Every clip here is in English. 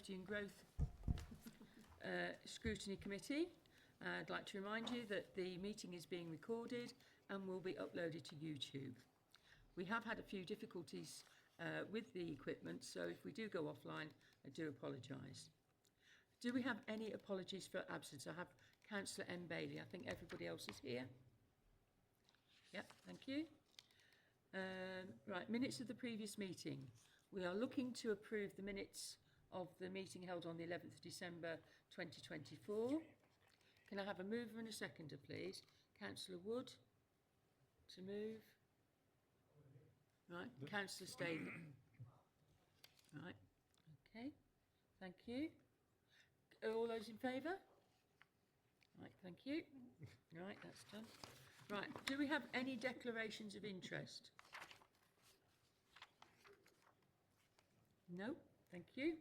Strategy and Growth Scrutiny Committee. I'd like to remind you that the meeting is being recorded and will be uploaded to YouTube. We have had a few difficulties with the equipment, so if we do go offline, I do apologise. Do we have any apologies for absence? I have Councillor M. Bailey. I think everybody else is here. Yep, thank you. Right, minutes of the previous meeting. We are looking to approve the minutes of the meeting held on the 11th of December 2024. Can I have a mover and a seconder, please? Councillor Wood to move. Right, Councillor Statham. Right, okay, thank you. All those in favour? Right, thank you. Right, that's done. Right, do we have any declarations of interest? No, thank you.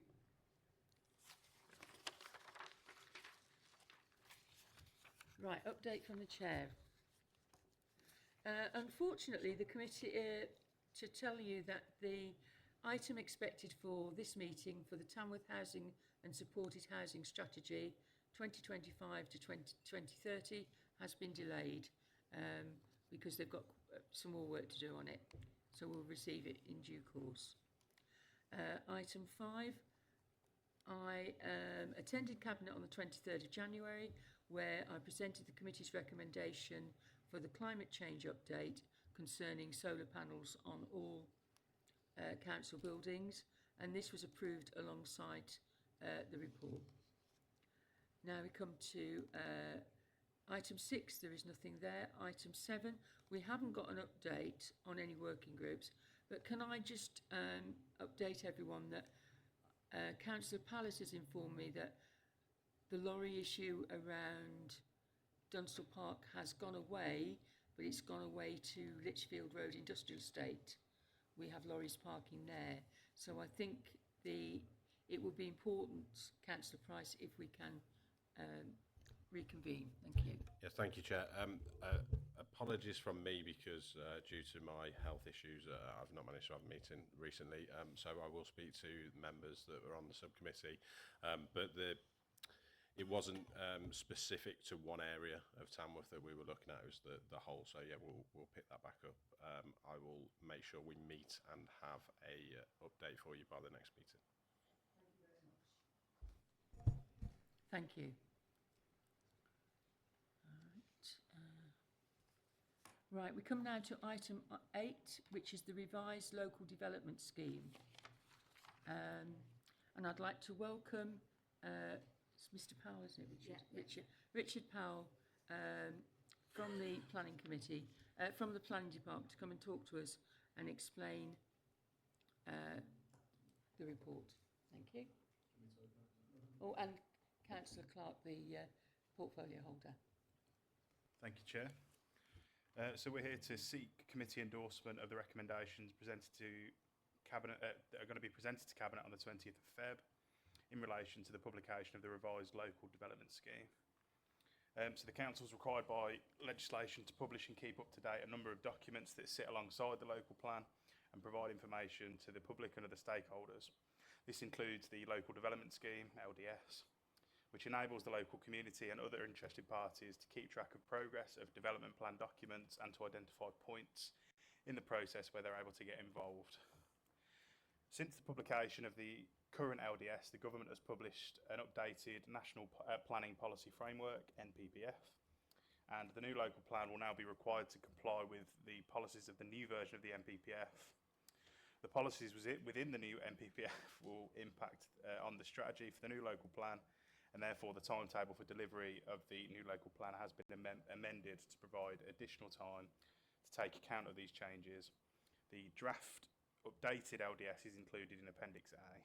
Right, update from the chair. Unfortunately, the committee, to tell you that the item expected for this meeting for the Tamworth Housing and Supported Housing Strategy 2025 to 2030 has been delayed because they've got some more work to do on it. So we'll receive it in due course. Item 5, I attended Cabinet on the 23rd of January where I presented the committee's recommendation for the climate change update concerning solar panels on all council buildings, and this was approved alongside the report. Now we come to item 6, there is nothing there. Item 7, we haven't got an update on any working groups, but can I just update everyone that Councillor Pallas has informed me that the lorry issue around Dunstall Park has gone away, but it's gone away to Lichfield Road Industrial Estate. We have lorries parking there. So I think it would be important, Councillor Price, if we can reconvene. Thank you. Yes, thank you, Chair. Apologies from me because due to my health issues, I've not managed to have a meeting recently. So I will speak to members that were on the subcommittee. But it wasn't specific to one area of Tamworth that we were looking at. It was the whole. So yeah, we'll pick that back up. I will make sure we meet and have a update for you by the next meeting. Thank you. Right, we come now to item 8, which is the revised local development scheme. And I'd like to welcome it's Mr. Powell, isn't it, Richard? Yeah. Richard Powell from the Planning Committee, from the Planning Department, to come and talk to us and explain the report. Thank you. Oh, and Councillor Clark, the portfolio holder. Thank you, Chair. So we're here to seek committee endorsement of the recommendations presented to Cabinet that are going to be presented to Cabinet on the 20th of Feb in relation to the publication of the revised local development scheme. So the Council is required by legislation to publish and keep up to date a number of documents that sit alongside the local plan and provide information to the public and other stakeholders. This includes the Local Development Scheme, LDS, which enables the local community and other interested parties to keep track of progress of development plan documents and to identify points in the process where they're able to get involved. Since the publication of the current LDS, the Government has published an updated National Planning Policy Framework, NPPF, and the new local plan will now be required to comply with the policies of the new version of the NPPF. The policies within the new NPPF will impact on the strategy for the new local plan, and therefore the timetable for delivery of the new local plan has been amended to provide additional time to take account of these changes. The draft updated LDS is included in Appendix A.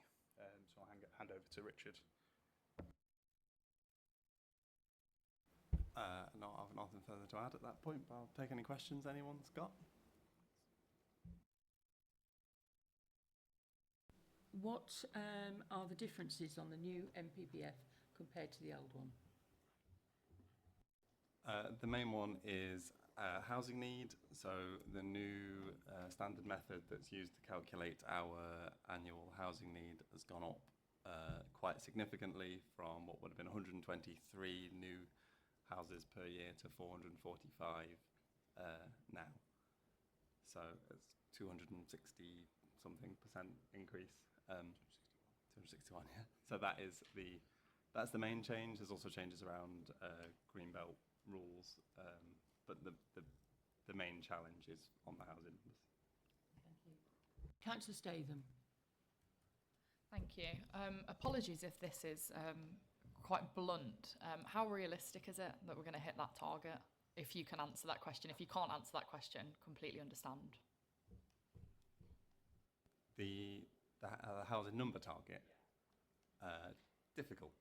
So I'll hand over to Richard. No, I have nothing further to add at that point, but I'll take any questions anyone's got. What are the differences on the new NPPF compared to the old one? The main one is housing need. So the new standard method that's used to calculate our annual housing need has gone up quite significantly from what would have been 123 new houses per year to 445 now. So it's 260 something percent increase. 261, yeah. So that's the main change. There's also changes around greenbelt rules, but the main challenge is on the housing numbers. Thank you. Councillor Statham. Thank you. Apologies if this is quite blunt. How realistic is it that we're going to hit that target? If you can answer that question. If you can't answer that question, completely understand. The housing number target, difficult,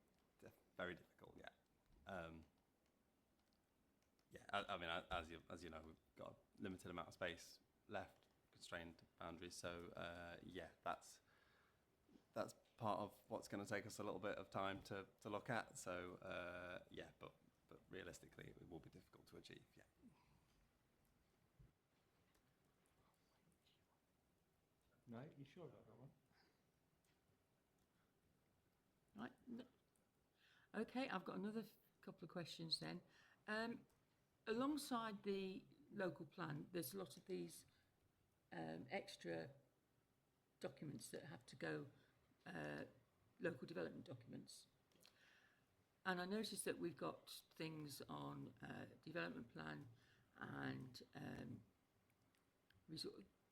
very difficult. Yeah, I mean, as you know, we've got a limited amount of space left, constrained boundaries. So yeah, that's part of what's going to take us a little bit of time to look at. So yeah, but realistically, it will be difficult to achieve. Yeah. No, you sure about that one? Right. Okay, I've got another couple of questions then. Alongside the local plan, there's a lot of these extra documents that have to go, local development documents. And I noticed that we've got things on development plan and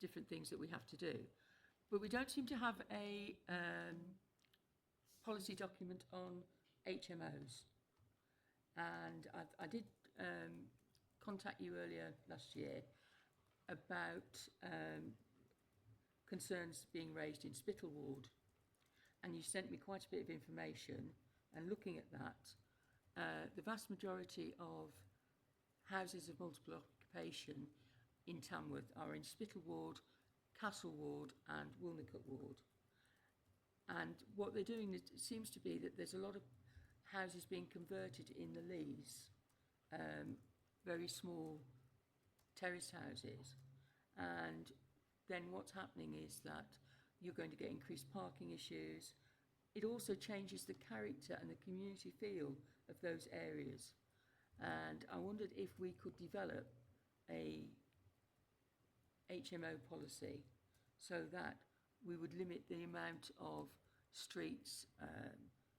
different things that we have to do. But we don't seem to have a policy document on HMOs. And I did contact you earlier last year about concerns being raised in Spittal Ward. And you sent me quite a bit of information. And looking at that, the vast majority of houses of multiple occupation in Tamworth are in Spittal Ward, Castle Ward and Wilnecote Ward. And what they're doing, it seems to be that there's a lot of houses being converted in the Lees, very small terraced houses. And then what's happening is that you're going to get increased parking issues. It also changes the character and the community feel of those areas. And I wondered if we could develop a HMO policy so that we would limit the amount of streets,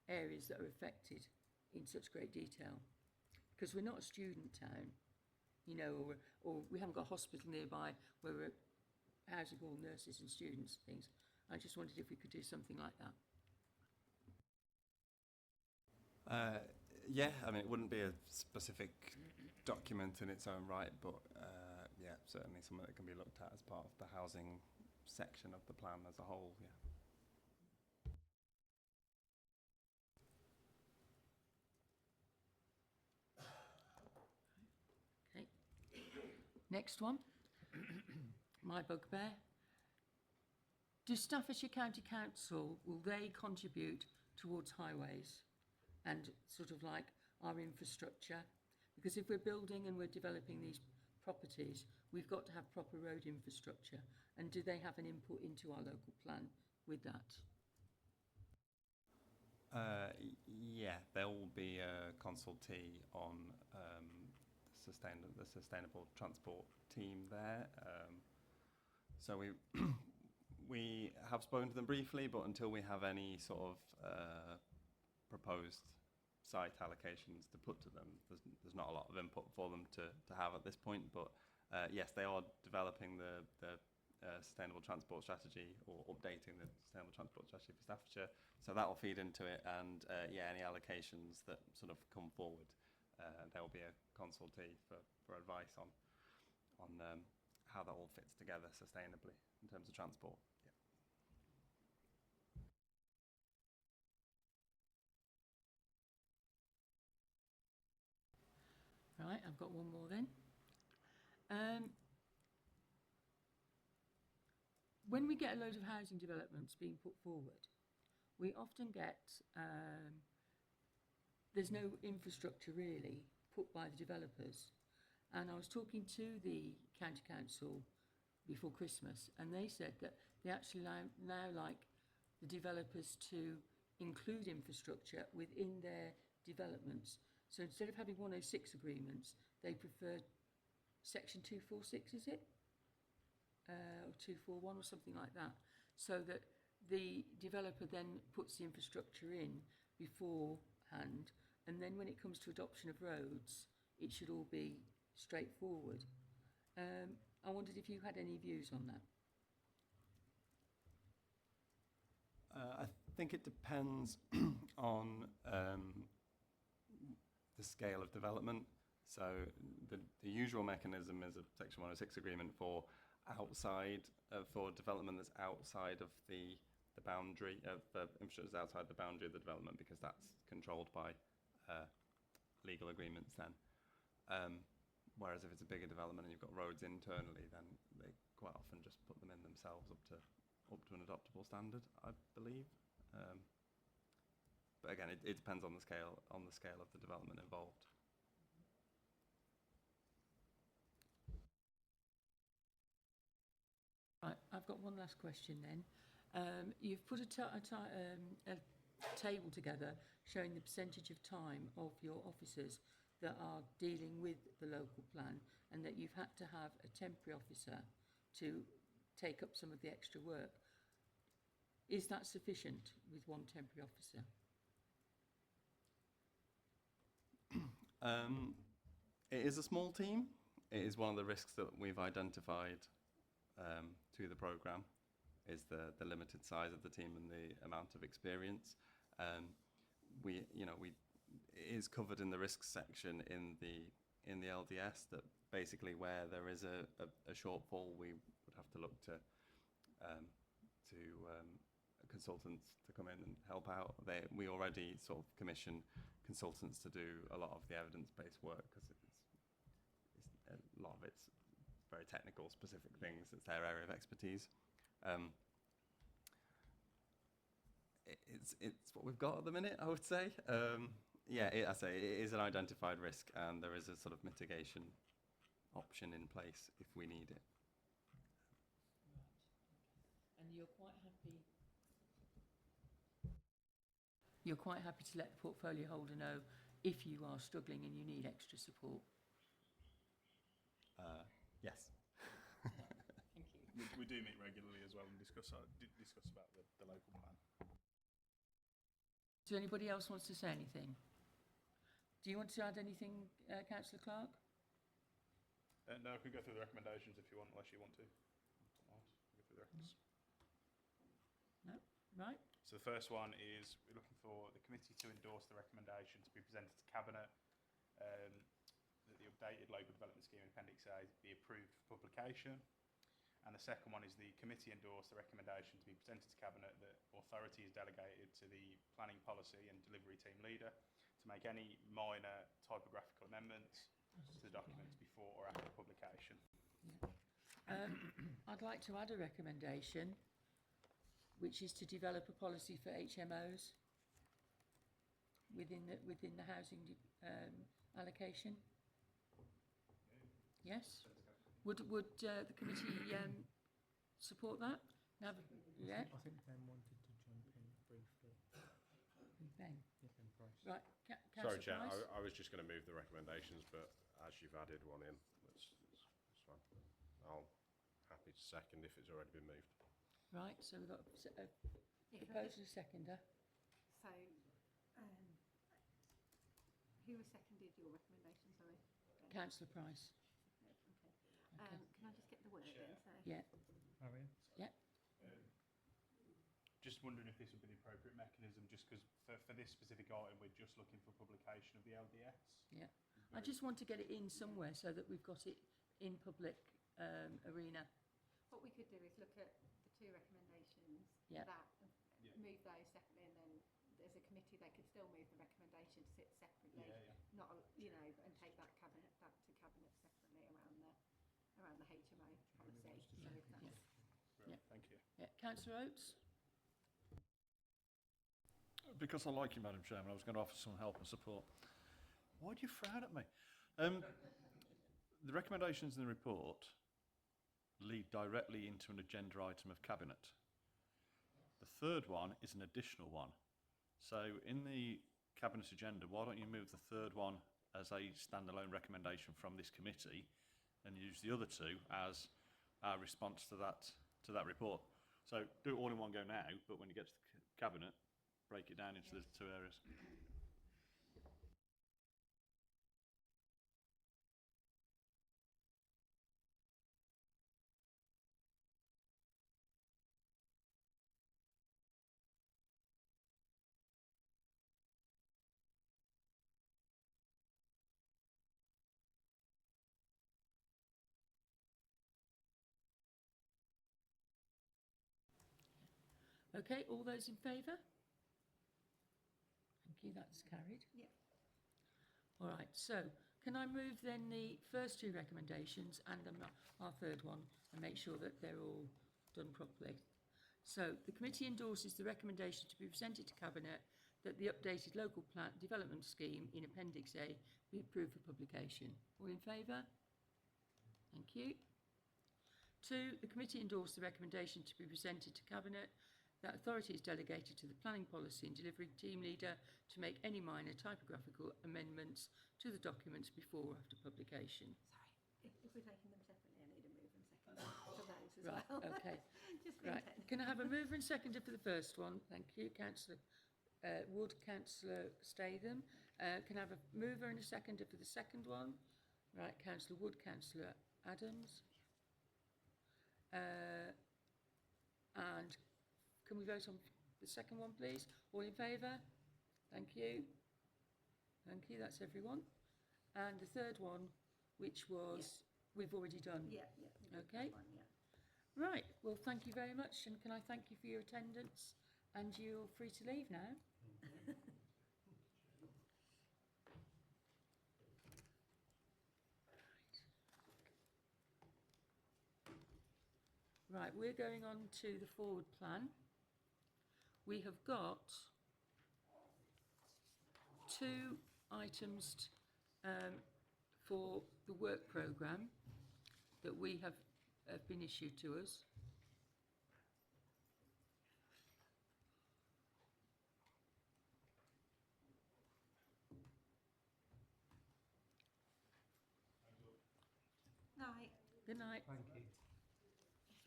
areas that are affected in such great detail. Because we're not a student town, you know, or we haven't got a hospital nearby where we're housing all nurses and students and things. I just wondered if we could do something like that. Yeah, I mean, it wouldn't be a specific document in its own right, but yeah, certainly something that can be looked at as part of the housing section of the plan as a whole, yeah. Okay. Next one, my bugbear. Do Staffordshire County Council, will they contribute towards highways and sort of like our infrastructure? Because if we're building and we're developing these properties, we've got to have proper road infrastructure. And do they have an input into our local plan with that? Yeah, there will be a consultee on the sustainable transport team there. So we have spoken to them briefly, but until we have any sort of proposed site allocations to put to them, there's not a lot of input for them to have at this point. But yes, they are developing the sustainable transport strategy, or updating the sustainable transport strategy for Staffordshire. So that will feed into it, and yeah, any allocations that sort of come forward, there will be a consultee for advice on how that all fits together sustainably in terms of transport. Yeah. Right, I've got one more then. When we get a load of housing developments being put forward, we often get, there's no infrastructure really put by the developers. And I was talking to the county council before Christmas, and they said that they actually now like the developers to include infrastructure within their developments. So instead of having 106 agreements, they prefer section 246, is it? Or 241 or something like that, so that the developer then puts the infrastructure in beforehand, and then when it comes to adoption of roads, it should all be straightforward. I wondered if you had any views on that. I think it depends on the scale of development. So the usual mechanism is a Section 106 agreement for development that's outside of the boundary of infrastructure that's outside the boundary of the development, because that's controlled by legal agreements then. Whereas if it's a bigger development and you've got roads internally, then they quite often just put them in themselves up to an adoptable standard, I believe. But again, it depends on the scale of the development involved. Right, I've got one last question then. You've put a table together showing the percentage of time of your officers that are dealing with the local plan, and that you've had to have a temporary officer to take up some of the extra work. Is that sufficient with one temporary officer? It is a small team. It is one of the risks that we've identified to the programme, is the limited size of the team and the amount of experience. It is covered in the risks section in the LDS that basically where there is a shortfall, we would have to look to consultants to come in and help out. We already sort of commission consultants to do a lot of the evidence-based work, because a lot of it's very technical, specific things. It's their area of expertise. It's what we've got at the minute, I would say. I say it is an identified risk, and there is a sort of mitigation option in place if we need it. And you're quite happy. You're quite happy to let the portfolio holder know if you are struggling and you need extra support. Yes. Thank you. We do meet regularly as well and discuss about the local plan. Does anybody else wants to say anything? Do you want to add anything, Councillor Clark? No, I can go through the recommendations if you want, unless you want to. Go through the records. No? Right. So the first one is we're looking for the committee to endorse the recommendation to be presented to Cabinet that the updated local development scheme in Appendix A be approved for publication. And the second one is the committee endorse the recommendation to be presented to Cabinet that authority is delegated to the planning policy and delivery team leader to make any minor typographical amendments to the documents before or after publication. Yeah. I'd like to add a recommendation, which is to develop a policy for HMOs within the housing allocation. Yes? Would the committee support that? Now, yeah. I think Ben wanted to jump in briefly. Ben. Yeah, Ben Price. Right. Sorry, Chair, Price? I was just going to move the recommendations, but as you've added one in, that's fine. I'll happy to second if it's already been moved. Right. So we've got a proposer, seconder. So, who was seconded your recommendation, sorry? Councillor Price. Okay. Can I just get the word in? So, Yeah. Marion? Yeah. Just wondering if this would be the appropriate mechanism, just because for this specific item we're just looking for publication of the LDS. Yeah. I just want to get it in somewhere so that we've got it in public arena. what we could do is look at the two recommendations, Yeah. move those separately, and then as a committee they could still move the recommendation to sit separately, not and take that to cabinet separately around the HMO policy. So if that's Brilliant, thank you. Yeah. Councillor Oates? Because I like you, Madam Chairman, I was going to offer some help and support. Why do you frown at me? The recommendations in the report lead directly into an agenda item of Cabinet. The third one is an additional one. So in the Cabinet agenda, why don't you move the third one as a standalone recommendation from this committee and use the other two as our response to that report? So do it all in one go now, but when you get to the Cabinet, break it down into the two areas. Okay, all those in favour? Thank you, that's carried. Yeah. All right, so can I move then the first two recommendations and our third one and make sure that they're all done properly? So the committee endorses the recommendation to be presented to Cabinet that the updated local plan development scheme in Appendix A be approved for publication. All in favour? Thank you. 2, the committee endorsed the recommendation to be presented to Cabinet that authority is delegated to the planning policy and delivery team leader to make any minor typographical amendments to the documents before or after publication. Sorry, if we're taking them separately, I need a move and second for those as Right, well. okay. Just being Right, technical. can I have a mover and seconder for the first one? Thank you, Councillor Wood, Councillor Statham. Can I have a mover and a seconder for the second one? Right, Councillor Wood, Councillor Adams. And can we vote on the second one, please? All in favour? Thank you. Thank you, that's everyone. And the third one, which was, we've already done. Yeah, yeah. we did Okay. that one, yeah. Right, well, thank you very much, and can I thank you for your attendance, and you're free to leave now. Right, we're going on to the forward plan. We have got 2 items for the work programme that we have been issued to us. Night. Good night. Thank you.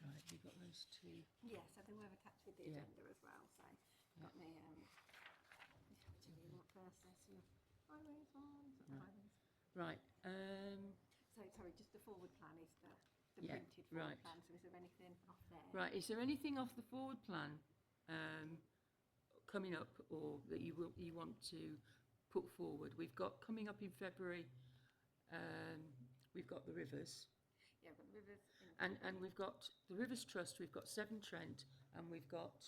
Right, you've got those 2. Yes, I think we've attached with the Yeah. agenda as well, so got me, which do you want first? There's your highways ones, Right. highways. Right, So, sorry, just the forward plan is the Yeah, printed forward right. plan, so is there anything off there? right, is there anything off the forward plan coming up or that you want to put forward? We've got coming up in February, we've got the rivers. Yeah, but rivers And we've got the Rivers Trust, we've got Severn Trent, and we've got,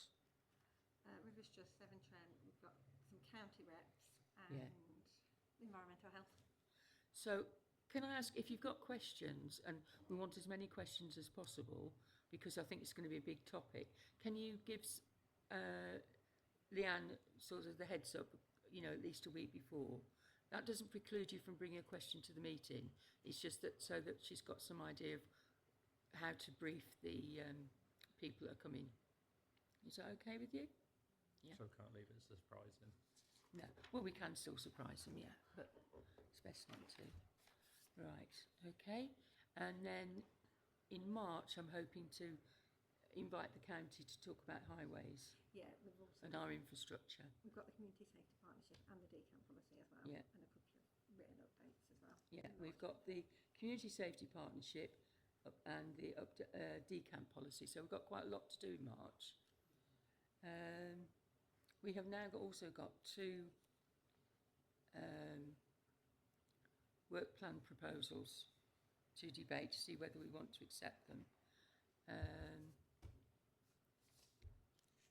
Rivers Trust, Severn Trent, we've got some county reps Yeah. and environmental health. so can I ask if you've got questions, and we want as many questions as possible, because I think it's going to be a big topic, can you give Leanne sort of the heads up, at least a week before? That doesn't preclude you from bringing a question to the meeting, it's just that so that she's got some idea of how to brief the people that are coming. Is that okay with you? Yeah. So can't leave it as a surprise then. No. Well, we can still surprise them, yeah, but it's best not to. Right, okay. And then in March, I'm hoping to invite the county to talk about highways Yeah, we've also and our infrastructure. we've got the community safety partnership and the decamp policy as well, Yeah. and a couple of written updates as well. Yeah, in we've March. got the community safety partnership and the decamp policy, so we've got quite a lot to do in March. We have now also got 2 work plan proposals to debate to see whether we want to accept them.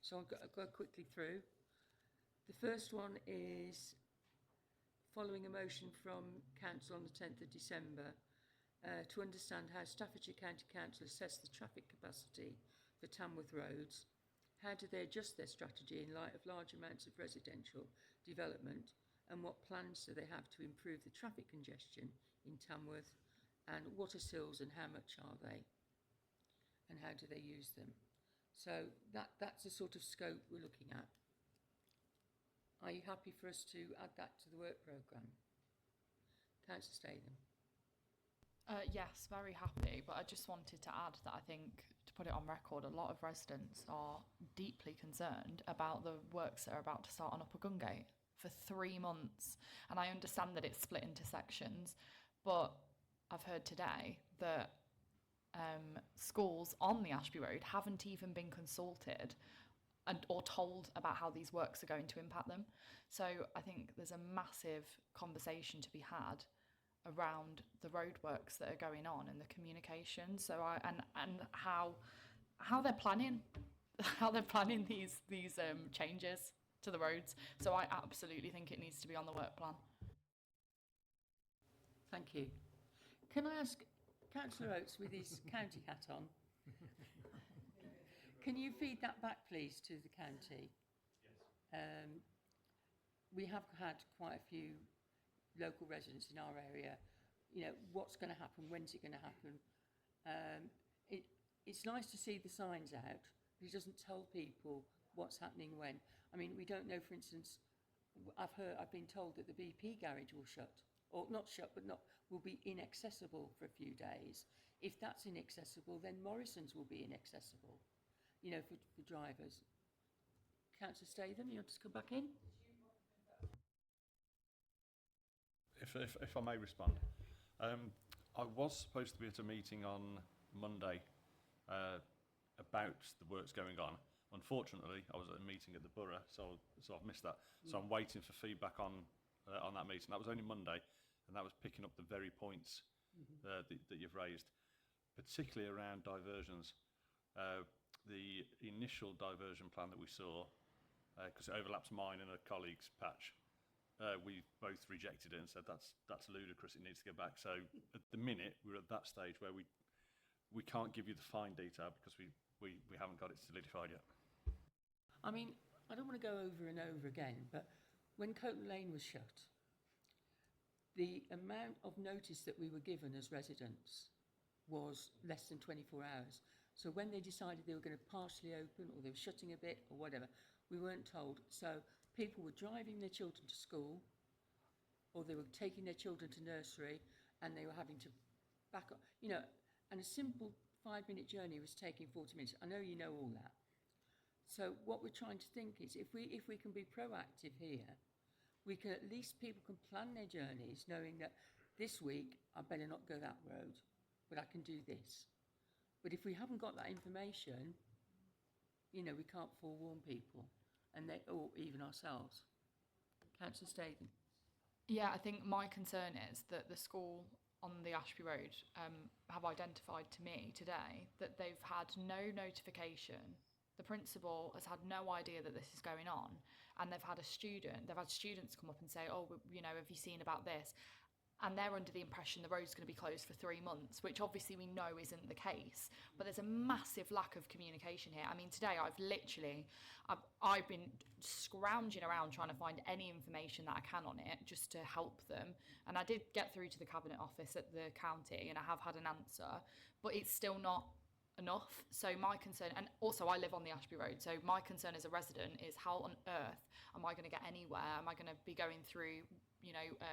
So I'll go quickly through. The first one is following a motion from Council on the 10th of December to understand how Staffordshire County Council assess the traffic capacity for Tamworth roads. How do they adjust their strategy in light of large amounts of residential development, and what plans do they have to improve the traffic congestion in Tamworth, and what are sills and how much are they, and how do they use them? So that's the sort of scope we're looking at. Are you happy for us to add that to the work programme? Councillor Statham. Yes, very happy, but I just wanted to add that I think, to put it on record, a lot of residents are deeply concerned about the works that are about to start on Upper Gungate for 3 months. And I understand that it's split into sections, but I've heard today that schools on the Ashby Road haven't even been consulted or told about how these works are going to impact them. So I think there's a massive conversation to be had around the roadworks that are going on and the communication. So and how they're planning these changes to the roads. So I absolutely think it needs to be on the work plan. Thank you. Can I ask Councillor Oates with his county hat on? Can you feed that back, please, to the county? Yes. We have had quite a few local residents in our area. You know, what's going to happen? When's it going to happen? It's nice to see the signs out, but it doesn't tell people what's happening when. I mean, we don't know, for instance, I've been told that the BP garage will shut, or not shut, but will be inaccessible for a few days. If that's inaccessible, then Morrison's will be inaccessible, you know, for drivers. Councillor Statham, you want to come back in? If I may respond, I was supposed to be at a meeting on Monday about the works going on. Unfortunately, I was at a meeting at the borough, so I've missed that. So I'm waiting for feedback on that meeting. That was only Monday, and that was picking up the very points that you've raised, particularly around diversions. The initial diversion plan that we saw, because it overlaps mine and a colleague's patch, we both rejected it and said that's ludicrous, it needs to go back. So at the minute we're at that stage where we can't give you the fine detail because we haven't got it solidified yet. I mean, I don't want to go over and over again, but when Coton Lane was shut, the amount of notice that we were given as residents was less than 24 hours. So when they decided they were going to partially open, or they were shutting a bit or whatever, we weren't told. So people were driving their children to school, or they were taking their children to nursery, and they were having to back up, you know, and a simple 5-minute journey was taking 40 minutes. I know you know all that. So what we're trying to think is, if we can be proactive here, we can, at least people can plan their journeys knowing that this week I better not go that road, but I can do this. But if we haven't got that information, you know, we can't forewarn people, and or even ourselves. Councillor Statham. Yeah, I think my concern is that the school on the Ashby Road have identified to me today that they've had no notification. The principal has had no idea that this is going on, and they've had students come up and say, oh, you know, have you seen about this? And they're under the impression the road's going to be closed for 3 months, which obviously we know isn't the case. But there's a massive lack of communication here. I mean, today I've been scrounging around trying to find any information that I can on it just to help them. And I did get through to the Cabinet Office at the county, and I have had an answer, but it's still not enough. So my concern, and also I live on the Ashby Road, so my concern as a resident is, how on earth am I going to get anywhere? Am I going to be going through, you know,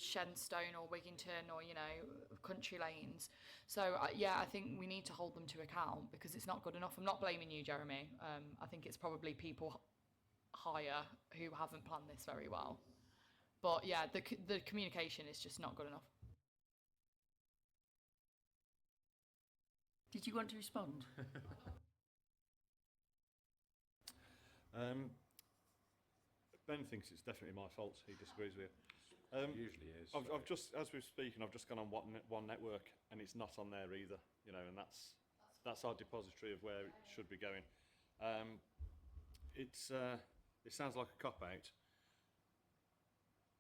Shenstone or Wigington or, you know, country lanes? So yeah, I think we need to hold them to account, because it's not good enough. I'm not blaming you, Jeremy. I think it's probably people higher who haven't planned this very well. But yeah, the communication is just not good enough. Did you want to respond? Ben thinks it's definitely my fault. He disagrees with you. Usually is. I've just, as we're speaking, I've just gone on one network, and it's not on there either. You know, and that's our depository of where it should be going. It sounds like a cop out.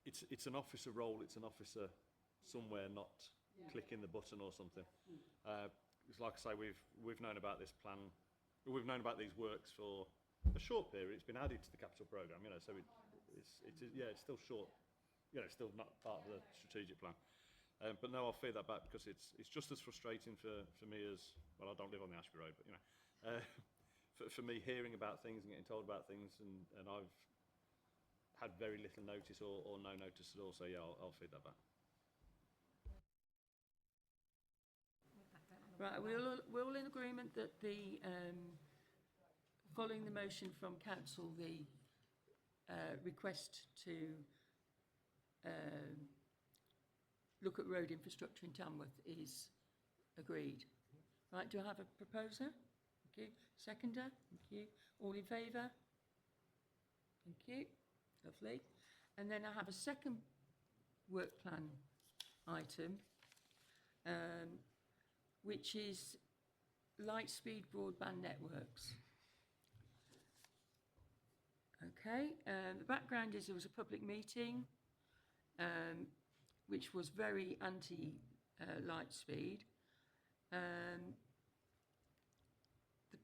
It's an officer role. It's an officer somewhere, not clicking the button or something. It's like I say, we've known about this plan. We've known about these works for a short period. It's been added to the capital programme, you know. So it's still short. You know, still not part of the strategic plan. But no, I'll feed that back, because it's just as frustrating for me as, well, I don't live on the Ashby Road, but, you know, for me hearing about things and getting told about things, and had very little notice or no notice at all. So yeah, I'll feed that back. Right, we're all in agreement that the, following the motion from council, the request to look at road infrastructure in Tamworth is agreed. Right, do I have a proposer? Thank you. Seconder? Thank you. All in favour? Thank you. Lovely. And then I have a second work plan item, which is light speed broadband networks. Okay, the background is there was a public meeting which was very anti light speed. The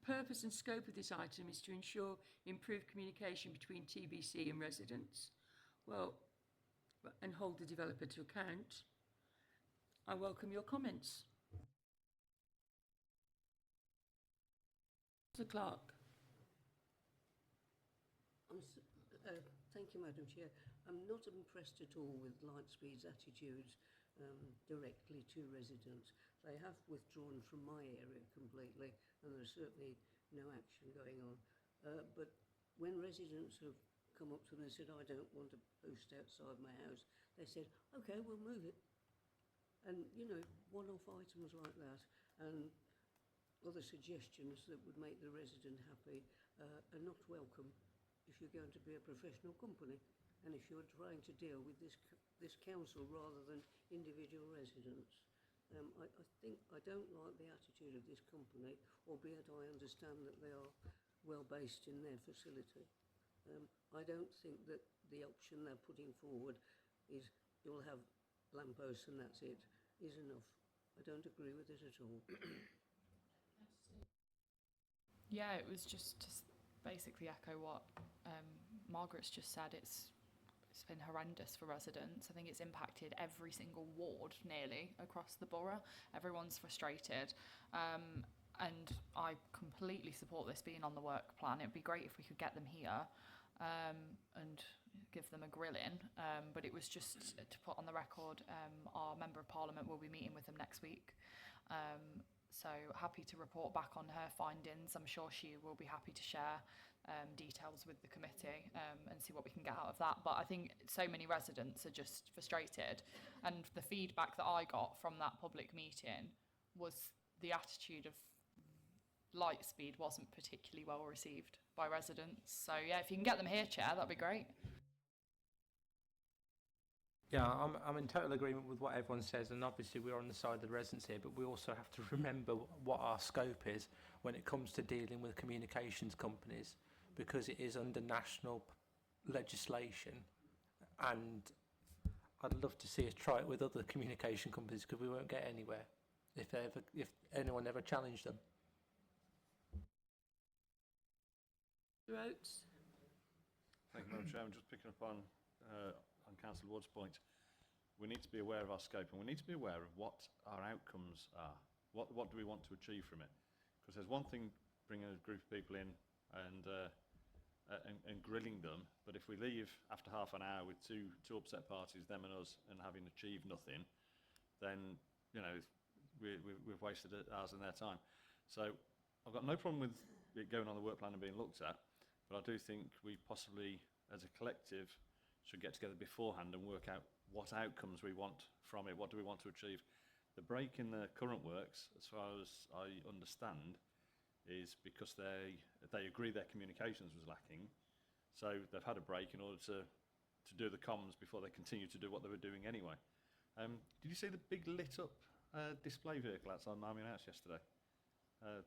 purpose and scope of this item is to ensure improved communication between TBC and residents, well, and hold the developer to account. I welcome your comments. Mr. Clark. Thank you, Madam Chair. I'm not impressed at all with Lightspeed's attitude directly to residents. They have withdrawn from my area completely, and there's certainly no action going on. But when residents have come up to them and said, I don't want a post outside my house, they said, OK, we'll move it. And, you know, one-off items like that and other suggestions that would make the resident happy are not welcome if you're going to be a professional company and if you're trying to deal with this council rather than individual residents. I don't like the attitude of this company, albeit I understand that they are well based in their facility. I don't think that the option they're putting forward is you'll have lampposts and that's it, is enough. I don't agree with it at all. Yeah, it was just to basically echo what Margaret's just said. It's been horrendous for residents. I think it's impacted every single ward nearly across the borough. Everyone's frustrated. And I completely support this being on the work plan. It'd be great if we could get them here and give them a grilling. But it was just to put on the record, our Member of Parliament will be meeting with them next week. So happy to report back on her findings. I'm sure she will be happy to share details with the committee and see what we can get out of that. But I think so many residents are just frustrated. And the feedback that I got from that public meeting was the attitude of Lightspeed wasn't particularly well received by residents. So yeah, if you can get them here, Chair, that'd be great. Yeah, I'm in total agreement with what everyone says, and obviously we're on the side of the residents here, but we also have to remember what our scope is when it comes to dealing with communications companies, because it is under national legislation, and I'd love to see us try it with other communication companies, because we won't get anywhere if anyone ever challenged them. Oates. Thank you, Madam Chairman. Just picking up on Councillor Wood's point, we need to be aware of our scope and we need to be aware of what our outcomes are. What do we want to achieve from it? Because there's one thing bringing a group of people in and grilling them, but if we leave after half an hour with two upset parties, them and us, and having achieved nothing, then you know we've wasted ours and their time. So I've got no problem with it going on the work plan and being looked at, but I do think we possibly, as a collective, should get together beforehand and work out what outcomes we want from it. What do we want to achieve? The break in the current works, as far as I understand, is because they agree their communications was lacking, so they've had a break in order to do the comms before they continue to do what they were doing anyway. Did you see the big lit up display vehicle outside Marmion House yesterday?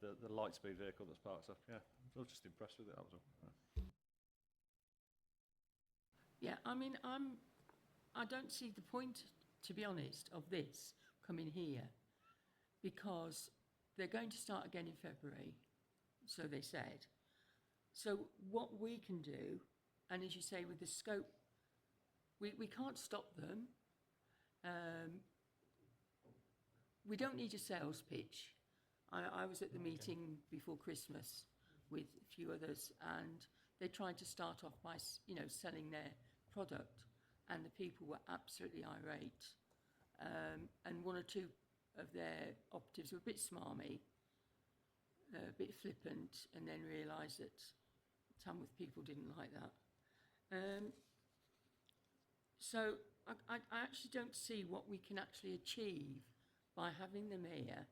The Lightspeed vehicle that's parked up. Yeah, I was just impressed with it. That was all. Yeah. Yeah, I mean, I don't see the point, to be honest, of this coming here, because they're going to start again in February, so they said. So what we can do, and as you say, with the scope, we can't stop them. We don't need a sales pitch. I was at the meeting before Christmas with a few others, and they tried to start off by, selling their product, and the people were absolutely irate. And one or two of their operatives were a bit smarmy, a bit flippant, and then realised that Tamworth people didn't like that. So I actually don't see what we can actually achieve by having them here,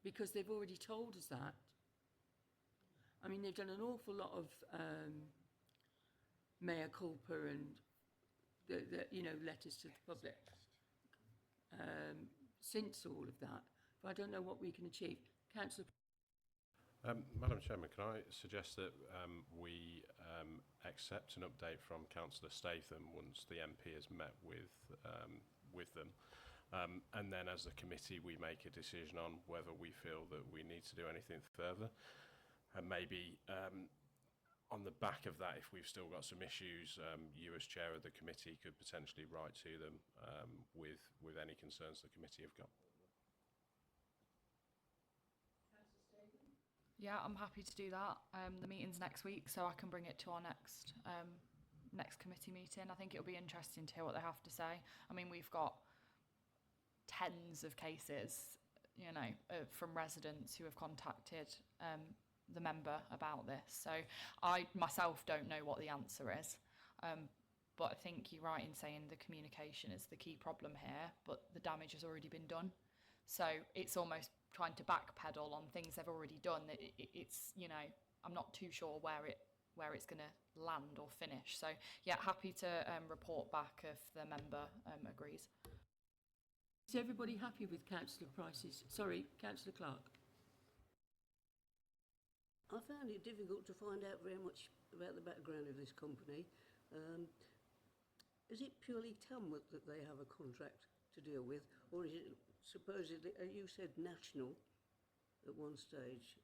because they've already told us that. I mean, they've done an awful lot of mea culpa and letters to the public since all of that. But I don't know what we can achieve. Councillor. Madam Chairman, can I suggest that we accept an update from Councillor Statham once the MP has met with them, and then as a committee we make a decision on whether we feel that we need to do anything further, and maybe on the back of that, if we've still got some issues, you as chair of the committee could potentially write to them with any concerns the committee have got. Yeah, I'm happy to do that. The meeting's next week, so I can bring it to our next committee meeting. I think it'll be interesting to hear what they have to say. I mean, we've got tens of cases, from residents who have contacted the member about this. So I myself don't know what the answer is. But I think you're right in saying the communication is the key problem here, but the damage has already been done. So it's almost trying to backpedal on things they've already done. It's I'm not too sure where it's going to land or finish. So yeah, happy to report back if the member agrees. Is everybody happy with Councillor Price's? Sorry, Councillor Clark. I found it difficult to find out very much about the background of this company. Is it purely Tamworth that they have a contract to deal with, or is it supposedly, you said national at one stage,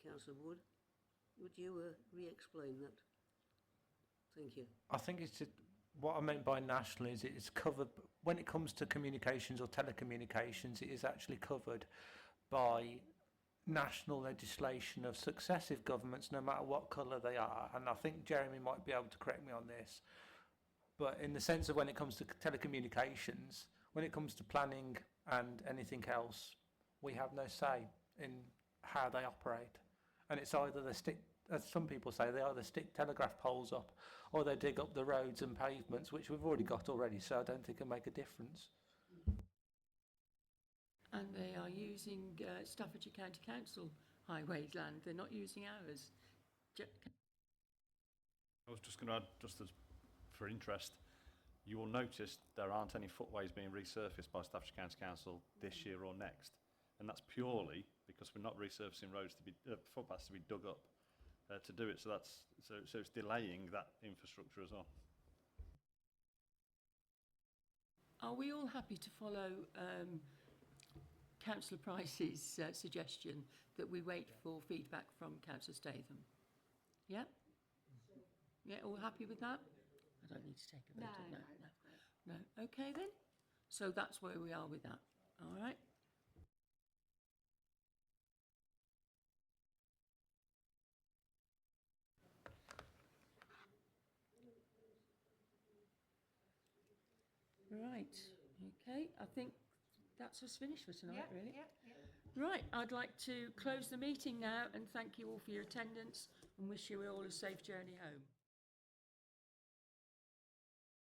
Councillor Wood? Would you re-explain that? Thank you. I think what I meant by national is it's covered, when it comes to communications or telecommunications, it is actually covered by national legislation of successive governments, no matter what colour they are. And I think Jeremy might be able to correct me on this. But in the sense of when it comes to telecommunications, when it comes to planning and anything else, we have no say in how they operate. And it's either they stick, as some people say, they either stick telegraph poles up or they dig up the roads and pavements, which we've already got already, so I don't think it'll make a difference. And they are using Staffordshire County Council highways land. They're not using ours. I was just going to add, just as for interest, you will notice there aren't any footways being resurfaced by Staffordshire County Council this year or next, and that's purely because we're not resurfacing roads to be footpaths to be dug up to do it. So it's delaying that infrastructure as well. Are we all happy to follow Councillor Price's suggestion that we wait for feedback from Councillor Statham? Yeah? Yeah, all happy with that? I don't need to take a vote on that. No. Okay then. So that's where we are with that. All right. Right. Okay. I think that's us finished for tonight, really. Yeah. Right. I'd like to close the meeting now and thank you all for your attendance and wish you all a safe journey home.